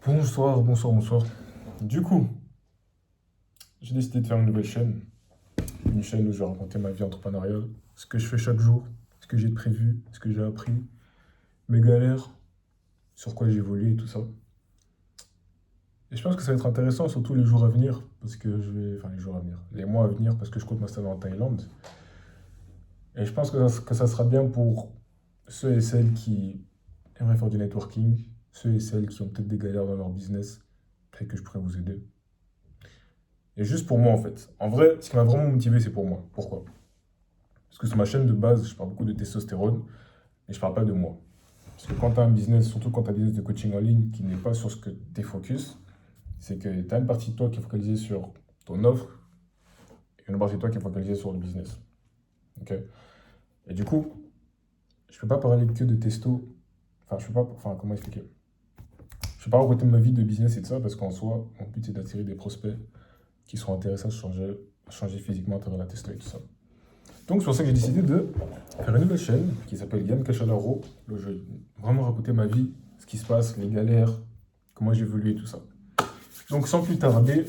Bonsoir, bonsoir, bonsoir. Du coup, j'ai décidé de faire une nouvelle chaîne. Une chaîne où je vais raconter ma vie entrepreneuriale, ce que je fais chaque jour, ce que j'ai prévu, ce que j'ai appris, mes galères, sur quoi j'évolue et tout ça. Et je pense que ça va être intéressant, surtout les jours à venir, parce que je vais. Enfin, les jours à venir, les mois à venir, parce que je compte m'installer en Thaïlande. Et je pense que ça sera bien pour ceux et celles qui aimeraient faire du networking, ceux et celles qui ont peut-être des galères dans leur business, et que je pourrais vous aider. Et juste pour moi, en fait. En vrai, ce qui m'a vraiment motivé, c'est pour moi. Pourquoi? Parce que sur ma chaîne de base, je parle beaucoup de testostérone, mais je parle pas de moi. Parce que quand tu as un business, surtout quand tu as un business de coaching en ligne qui n'est pas sur ce que tu es focus, c'est que tu as une partie de toi qui est focalisée sur ton offre et une partie de toi qui est focalisée sur le business. Ok. Et du coup, je peux pas parler que de testo. Enfin, je peux pas. Enfin, comment expliquer? Je peux pas raconter ma vie de business et de ça parce qu'en soi, mon but c'est d'attirer des prospects qui seront intéressés à changer physiquement à travers la testo et tout ça. Donc c'est pour ça que j'ai décidé de faire une nouvelle chaîne qui s'appelle Yann Cachalaro. Là, je vais vraiment raconter ma vie, ce qui se passe, les galères, comment j'ai évolué et tout ça. Donc sans plus tarder,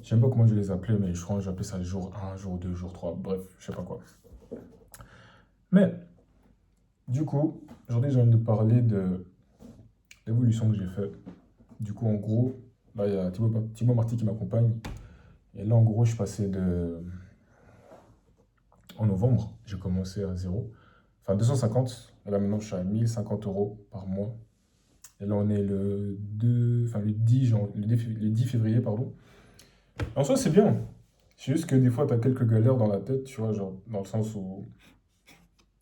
je sais pas comment je vais les appeler, mais je crois que je vais appeler ça jour 1, jour 2, jour 3, bref, je sais pas quoi. Mais du coup, aujourd'hui j'ai envie de parler de l'évolution que j'ai faite. Du coup, en gros, là il y a Thibaut Marty qui m'accompagne. Et là, en gros, je suis passé de. En novembre, j'ai commencé à zéro. Enfin, 250. Et là, maintenant, je suis à 1050 € par mois. Et là, on est le 2, enfin, le 10 février, pardon. En soi, c'est bien. C'est juste que des fois, tu as quelques galères dans la tête, tu vois, genre, dans le sens où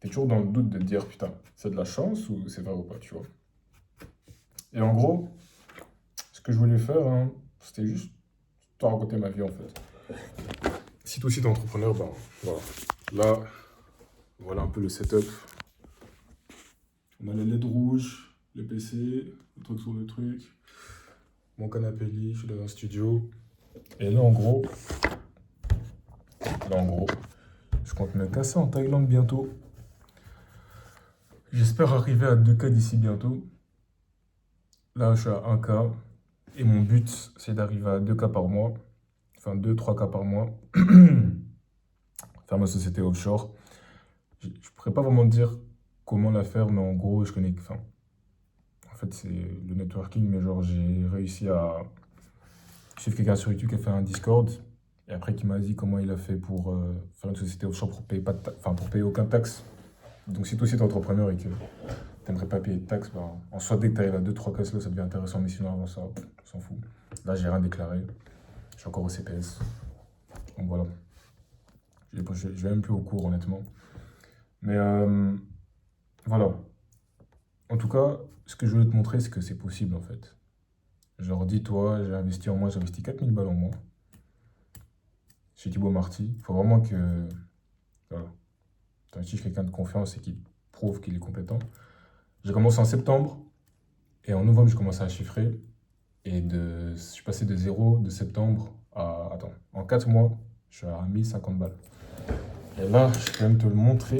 tu es toujours dans le doute de te dire, putain, c'est de la chance ou c'est vrai ou pas, tu vois. Et en gros, ce que je voulais faire, hein, c'était juste te raconter ma vie, en fait. Si toi aussi t'es entrepreneur, ben voilà. Là, voilà un peu le setup. On a les LED rouges, le PC, le truc sur le truc, mon canapé lit, je suis dans un studio. Et là en gros, je compte me casser en Thaïlande bientôt. J'espère arriver à 2K d'ici bientôt. Là, je suis à 1K. Et mon but, c'est d'arriver à 2K par mois. Enfin, 2-3K par mois. Faire ma société offshore. Je ne pourrais pas vraiment dire comment la faire, mais en gros, je connais. Enfin, en fait, c'est le networking, mais genre, j'ai réussi à suivre quelqu'un sur YouTube qui a fait un Discord. Et après, qui m'a dit comment il a fait pour faire une société offshore pour payer, pas enfin, pour payer aucun taxe. Donc, si toi aussi t'es entrepreneur et que t'aimerais pas payer de taxes, ben, en soit dès que tu arrives à 2-3 cas, ça devient intéressant, mais sinon avant ça, on s'en fout. Là, j'ai rien déclaré. Je suis encore au CPS. Donc voilà. Je vais même plus au cours, honnêtement. Mais voilà. En tout cas, ce que je voulais te montrer, c'est que c'est possible en fait. Genre, dis-toi, j'ai investi 4000 balles en moi chez Thibaut Marty. Il faut vraiment que voilà, tu investisses quelqu'un de confiance et qui prouve qu'il est compétent. J'ai commencé en septembre et en novembre, j'ai commencé à chiffrer. Je suis passé de zéro de septembre à. Attends, en 4 mois, je suis à 1050 balles. Et là, je peux même te le montrer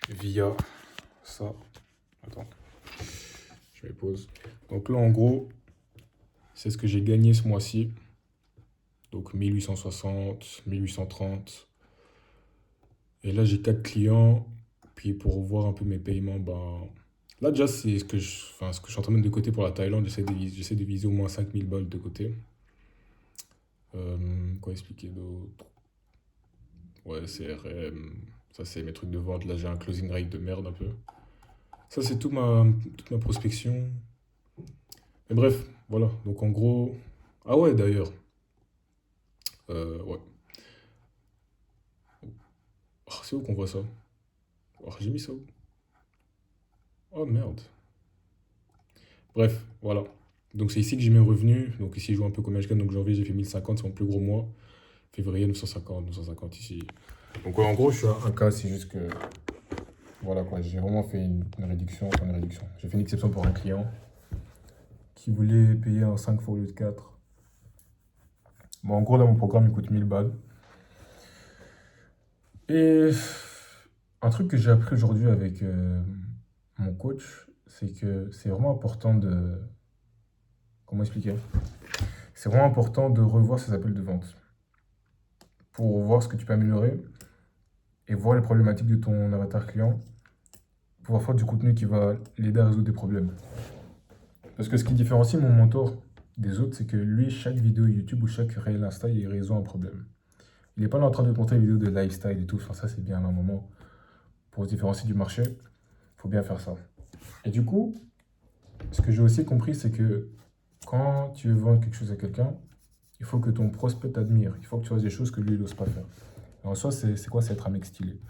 via ça. Attends, je vais pause. Donc là, en gros, c'est ce que j'ai gagné ce mois-ci. Donc 1860, 1830. Et là, j'ai 4 clients. Puis pour voir un peu mes paiements, ben. Là, déjà, c'est enfin, ce que je suis en train de mettre de côté pour la Thaïlande. J'essaie de viser au moins 5000 balles de côté. Quoi expliquer d'autre? Ouais, CRM. Ça, c'est mes trucs de vente. Là, j'ai un closing rate de merde un peu. Ça, c'est toute ma prospection. Mais bref, voilà. Donc, en gros. Ah ouais, d'ailleurs. Ouais. Oh, c'est où qu'on voit ça? Oh, j'ai mis ça où? Oh merde. Bref, voilà. Donc, c'est ici que j'ai mes revenus. Donc, ici, je vois un peu combien je gagne. Donc, janvier, j'ai fait 1050, c'est mon plus gros mois. Février, 950 ici. Donc, ouais, en gros, je suis à un cas. C'est juste que. Voilà quoi. J'ai vraiment fait une réduction. Enfin, une réduction. J'ai fait une exception pour un client qui voulait payer en 5 fois au lieu de 4. Bon, en gros, là, mon programme, il coûte 1000 balles. Et un truc que j'ai appris aujourd'hui avec mon coach, c'est que c'est vraiment important de, comment expliquer? C'est vraiment important de revoir ces appels de vente pour voir ce que tu peux améliorer et voir les problématiques de ton avatar client pour pouvoir faire du contenu qui va l'aider à résoudre des problèmes. Parce que ce qui différencie mon mentor des autres, c'est que lui, chaque vidéo YouTube ou chaque réel Insta, il résout un problème. Il n'est pas là en train de te montrer des vidéos de lifestyle et tout. Enfin, ça, c'est bien à un moment. Pour se différencier du marché, il faut bien faire ça. Et du coup, ce que j'ai aussi compris, c'est que quand tu veux vendre quelque chose à quelqu'un, il faut que ton prospect t'admire. Il faut que tu fasses des choses que lui, il n'ose pas faire. Et en soi, c'est quoi? C'est être un mec stylé.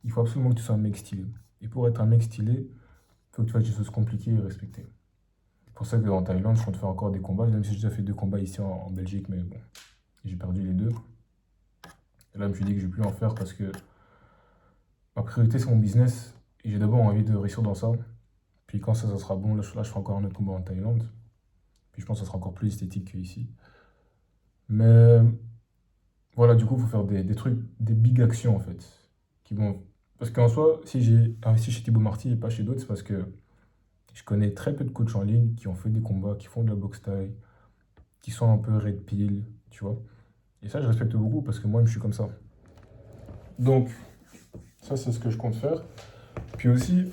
Il faut absolument que tu sois un mec stylé. Et pour être un mec stylé, il faut que tu fasses des choses compliquées et respectées. C'est pour ça qu'en Thaïlande, je compte faire encore des combats, même si j'ai déjà fait 2 combats ici en Belgique, mais bon, j'ai perdu les 2. Et là, je me suis dit que je ne vais plus en faire parce que ma priorité, c'est mon business. Et j'ai d'abord envie de réussir dans ça. Puis quand ça sera bon, là, je ferai encore un autre combat en Thaïlande. Puis je pense que ça sera encore plus esthétique qu'ici. Mais voilà, du coup, il faut faire des trucs, des big actions en fait. Qui vont... Parce qu'en soi, si j'ai investi chez Thibaut Marty et pas chez d'autres, c'est parce que je connais très peu de coachs en ligne qui ont fait des combats, qui font de la boxe thaï, qui sont un peu red pill, tu vois. Et ça, je respecte beaucoup parce que moi, je suis comme ça. Donc, ça, c'est ce que je compte faire. Puis aussi,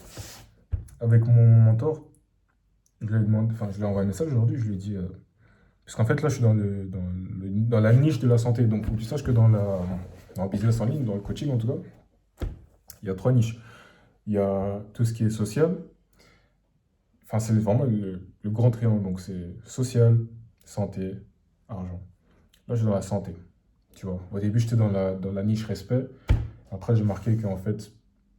avec mon mentor, je lui ai demandé, enfin, je lui ai envoyé un message aujourd'hui, je lui ai dit, parce qu'en fait, là, je suis dans la niche de la santé. Donc, il faut que tu saches que dans le business en ligne, dans le coaching en tout cas, il y a 3 niches. Il y a tout ce qui est social. Enfin, c'est vraiment le grand triangle. Donc, c'est social, santé, argent. Là, je suis dans la santé. Tu vois. Au début, j'étais dans la niche respect. Après, j'ai marqué qu'en fait,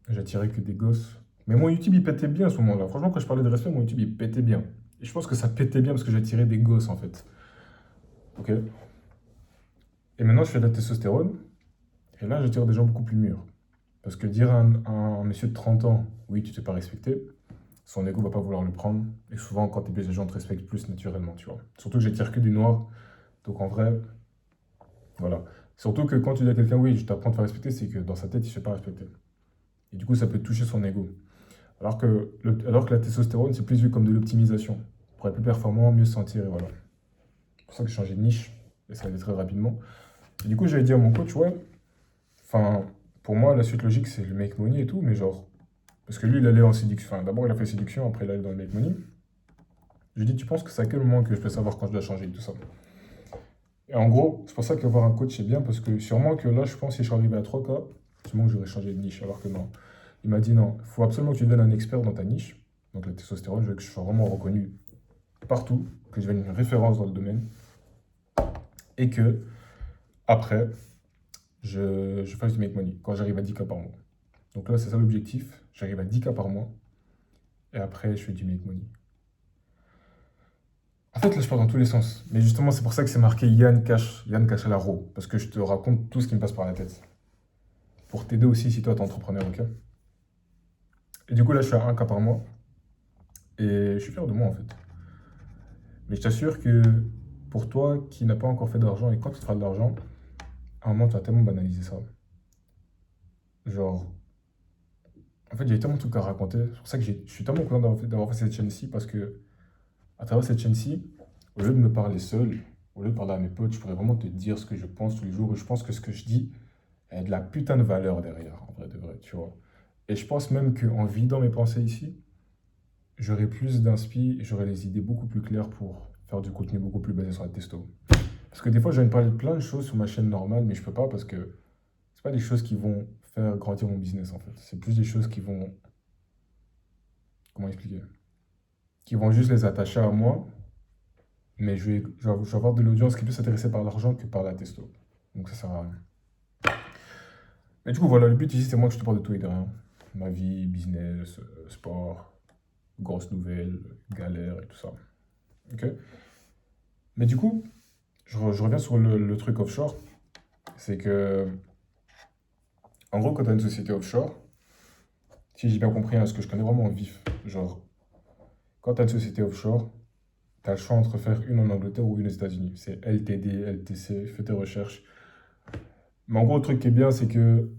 j'attirais que des gosses. Mais mon YouTube, il pétait bien à ce moment-là. Franchement, quand je parlais de respect, mon YouTube, il pétait bien. Et je pense que ça pétait bien parce que j'attirais des gosses, en fait. Ok? Et maintenant, je fais de la testostérone. Et là, j'attire des gens beaucoup plus mûrs. Parce que dire à un monsieur de 30 ans, oui, tu t'es pas respecté, son ego va pas vouloir le prendre. Et souvent, quand tu es baisé, les gens te respectent plus naturellement, tu vois. Surtout que j'attire que des noirs. Donc en vrai, voilà. Surtout que quand tu dis à quelqu'un, oui, je t'apprends à te faire respecter, c'est que dans sa tête, il ne se fait pas respecter. Et du coup, ça peut toucher son ego. Alors que la testostérone, c'est plus vu comme de l'optimisation. Pour être plus performant, mieux se sentir, et voilà. C'est pour ça que j'ai changé de niche. Et ça allait très rapidement. Et du coup, j'avais dit à mon coach, ouais, enfin, pour moi, la suite logique, c'est le make money et tout, mais genre, parce que lui, il allait en séduction. Enfin, d'abord, il a fait séduction, après, il allait dans le make money. Je lui ai dit, tu penses que c'est à quel moment que je peux savoir quand je dois changer et tout ça? Et en gros, c'est pour ça qu'avoir un coach, c'est bien, parce que sûrement que là, je pense que si je suis arrivé à 3K, sûrement que j'aurais changé de niche, alors que non. Il m'a dit, non, il faut absolument que tu deviennes un expert dans ta niche. Donc, la testostérone, je veux que je sois vraiment reconnu partout, que je devienne une référence dans le domaine, et que, après, je fasse du make money, quand j'arrive à 10K par mois. Donc là, c'est ça l'objectif. J'arrive à 10K par mois. Et après, je fais du make money. En fait, là, je pars dans tous les sens. Mais justement, c'est pour ça que c'est marqué Yann Cash à la roue. Parce que je te raconte tout ce qui me passe par la tête. Pour t'aider aussi si toi, t'es entrepreneur, ok? Et du coup, là, je fais à 1K par mois. Et je suis fier de moi, en fait. Mais je t'assure que pour toi qui n'as pas encore fait d'argent, et quand tu feras de l'argent, à un moment, tu vas tellement banaliser ça. Genre, en fait, j'ai tellement de trucs à raconter. C'est pour ça que je suis tellement content d'avoir fait cette chaîne-ci. Parce que à travers cette chaîne-ci, au lieu de me parler seul, au lieu de parler à mes potes, je pourrais vraiment te dire ce que je pense tous les jours. Et je pense que ce que je dis a de la putain de valeur derrière, en vrai de vrai, tu vois. Et je pense même qu'en vidant mes pensées ici, j'aurai plus d'inspi, j'aurai les idées beaucoup plus claires pour faire du contenu beaucoup plus basé sur la testo. Parce que des fois, je viens de parler de plein de choses sur ma chaîne normale, mais je peux pas parce que c'est pas des choses qui vont faire grandir mon business, en fait. C'est plus des choses qui vont, comment expliquer? Qui vont juste les attacher à moi, mais je vais avoir de l'audience qui est plus intéressée par l'argent que par la testo. Donc ça sert à rien. Mais du coup, voilà, le but ici, c'est moi que je te parle de tout et de rien. Ma vie, business, sport, grosses nouvelles, galères et tout ça. Ok? Mais du coup, je reviens sur le truc offshore. C'est que, en gros, quand tu as une société offshore, si j'ai bien compris, hein, ce que je connais vraiment en vif, genre, quand tu as une société offshore, tu as le choix entre faire une en Angleterre ou une aux États-Unis. C'est LTD, LTC, fais tes recherches. Mais en gros, le truc qui est bien, c'est que,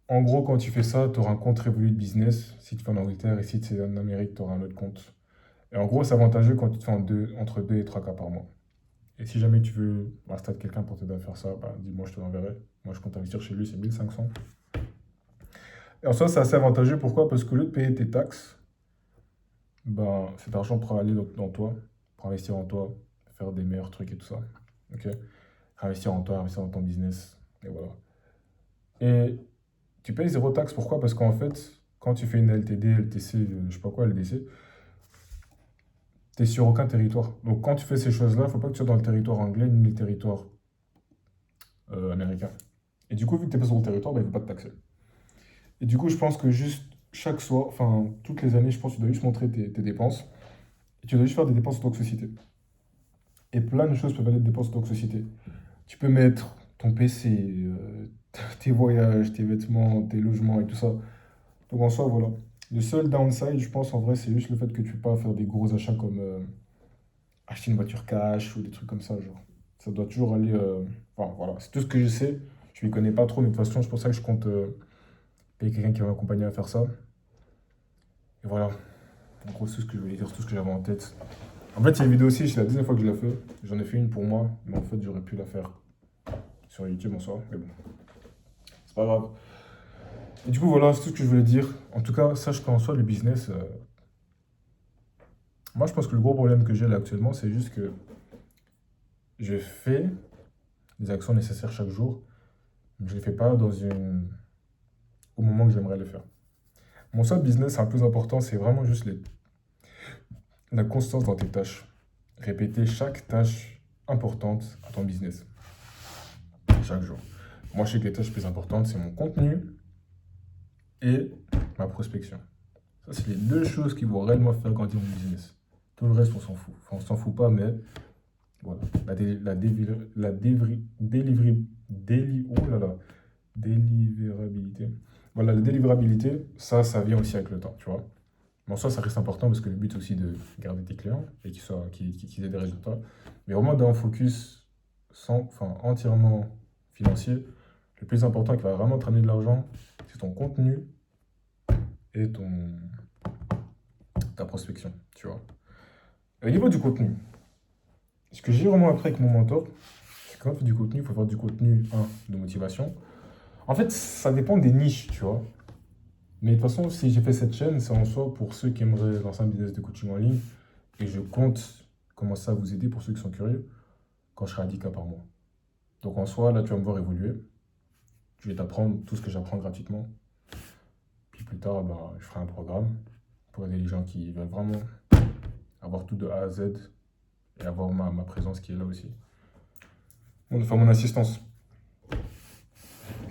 en gros, quand tu fais ça, tu auras un compte Revolut Business si tu fais en Angleterre et si tu es en Amérique, tu auras un autre compte. Et en gros, c'est avantageux quand tu te fais entre 2 et 3 cas par mois. Et si jamais tu veux rester de quelqu'un pour t'aider à faire ça, bah, dis-moi, je te l'enverrai. Moi, je compte investir chez lui, c'est 1500. Et en soi, c'est assez avantageux. Pourquoi? Parce qu'au lieu de payer tes taxes, ben, cet argent pourra aller dans toi, pour investir en toi, faire des meilleurs trucs et tout ça. Ok? Investir en toi, investir dans ton business. Et voilà. Et tu payes zéro taxe. Pourquoi? Parce qu'en fait, quand tu fais une LTD, LTC, je sais pas quoi, LDC, tu es sur aucun territoire. Donc quand tu fais ces choses-là, il ne faut pas que tu sois dans le territoire anglais ni le territoire américain. Et du coup, vu que tu n'es pas sur le territoire, bah, il ne faut pas te taxer. Et du coup, je pense que juste chaque soir, enfin, toutes les années, je pense que tu dois juste montrer tes dépenses. Et tu dois juste faire des dépenses en tant que société. Et plein de choses peuvent aller de dépenses en tant que société. Tu peux mettre ton PC, tes voyages, tes vêtements, tes logements et tout ça. Donc en soi, voilà. Le seul downside, je pense, en vrai, c'est juste le fait que tu ne peux pas faire des gros achats comme acheter une voiture cash ou des trucs comme ça, genre. Ça doit toujours aller. Enfin, voilà. C'est tout ce que je sais. Je ne m'y connais pas trop, mais de toute façon, c'est pour ça que je compte payer quelqu'un qui va m'accompagner à faire ça. Et voilà. En gros, c'est tout ce que je voulais dire, tout ce que j'avais en tête. En fait, il y a une vidéo aussi, c'est la deuxième fois que je la fais. J'en ai fait une pour moi, mais en fait, j'aurais pu la faire sur YouTube en soi. Mais bon, c'est pas grave. Et du coup, voilà, c'est tout ce que je voulais dire. En tout cas, sache qu'en soi, le business, moi, je pense que le gros problème que j'ai là actuellement, c'est juste que je fais les actions nécessaires chaque jour, mais je ne les fais pas au moment que j'aimerais le faire. Mon seul business, un peu important, c'est vraiment juste la constance dans tes tâches. Répéter chaque tâche importante à ton business, chaque jour. Moi, je sais que les tâches les plus importantes, c'est mon contenu et ma prospection. Ça, c'est les deux choses qui vont réellement faire grandir mon business. Tout le reste, on s'en fout. Enfin, on s'en fout pas, mais voilà. Oh là là, délivrabilité. Voilà, la délivrabilité, ça vient aussi avec le temps, tu vois. Mais en soi, ça reste important parce que le but, c'est aussi de garder tes clients et qu'ils aient des résultats. Mais vraiment, d'un focus enfin, entièrement financier, le plus important qui va vraiment te ramener de l'argent, c'est ton contenu et ta prospection, tu vois. Au niveau du contenu, ce que j'ai vraiment appris avec mon mentor, c'est que quand on fait du contenu, il faut faire du contenu, de motivation. En fait, ça dépend des niches, tu vois. Mais de toute façon, si j'ai fait cette chaîne, c'est en soi pour ceux qui aimeraient lancer un business de coaching en ligne. Et je compte commencer à vous aider pour ceux qui sont curieux quand je serai à 10 cas par mois. Donc en soi, là, tu vas me voir évoluer. Je vais t'apprendre tout ce que j'apprends gratuitement. Puis plus tard, ben, je ferai un programme pour aider les gens qui veulent vraiment avoir tout de A à Z et avoir ma présence qui est là aussi. Enfin, mon assistance.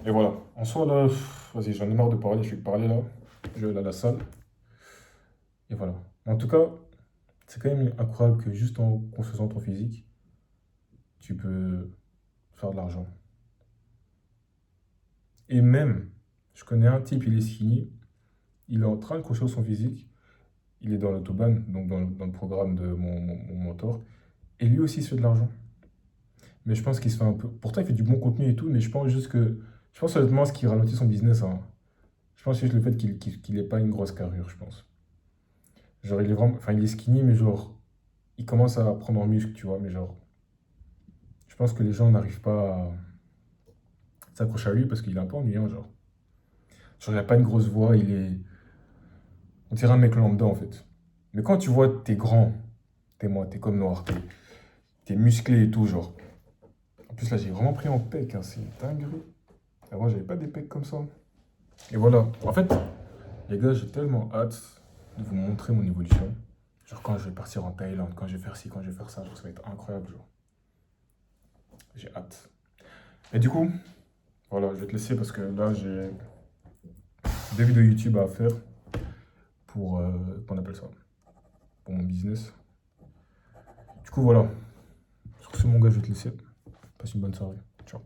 Et voilà. En soi, là, vas-y, j'en ai marre de parler, je fais que parler là. Je vais aller à la salle. Et voilà. En tout cas, c'est quand même incroyable que juste en construisant ton physique, tu peux faire de l'argent. Et même, je connais un type, il est skinny, il est en train de construire son physique, il est dans l'autobahn, donc dans le programme de mon mentor, et lui aussi il se fait de l'argent. Mais je pense qu'il se fait un peu. Pourtant, il fait du bon contenu et tout, mais je pense juste que. Je pense honnêtement ce qui ralentit son business, hein. Je pense juste le fait qu'il ait pas une grosse carrure, je pense. Genre, il est vraiment. Enfin, il est skinny, mais genre, il commence à prendre en muscle, tu vois, mais genre, je pense que les gens n'arrivent pas à s'accrocher à lui parce qu'il est un peu ennuyant, genre. Genre, il a pas une grosse voix, il est. On dirait un mec lambda, en fait. Mais quand tu vois, t'es grand, t'es comme noir, t'es musclé et tout, genre. En plus, là, j'ai vraiment pris en pec, hein, c'est une dinguerie. Avant, j'avais pas des pecs comme ça. Et voilà. En fait, les gars, j'ai tellement hâte de vous montrer mon évolution. Genre, quand je vais partir en Thaïlande, quand je vais faire ci, quand je vais faire ça, genre, ça va être incroyable, genre. J'ai hâte. Et du coup, voilà, je vais te laisser parce que là, j'ai deux vidéos YouTube à faire pour, qu'on appelle ça, pour mon business. Du coup, voilà. Sur ce, mon gars, je vais te laisser. Passe une bonne soirée. Ciao.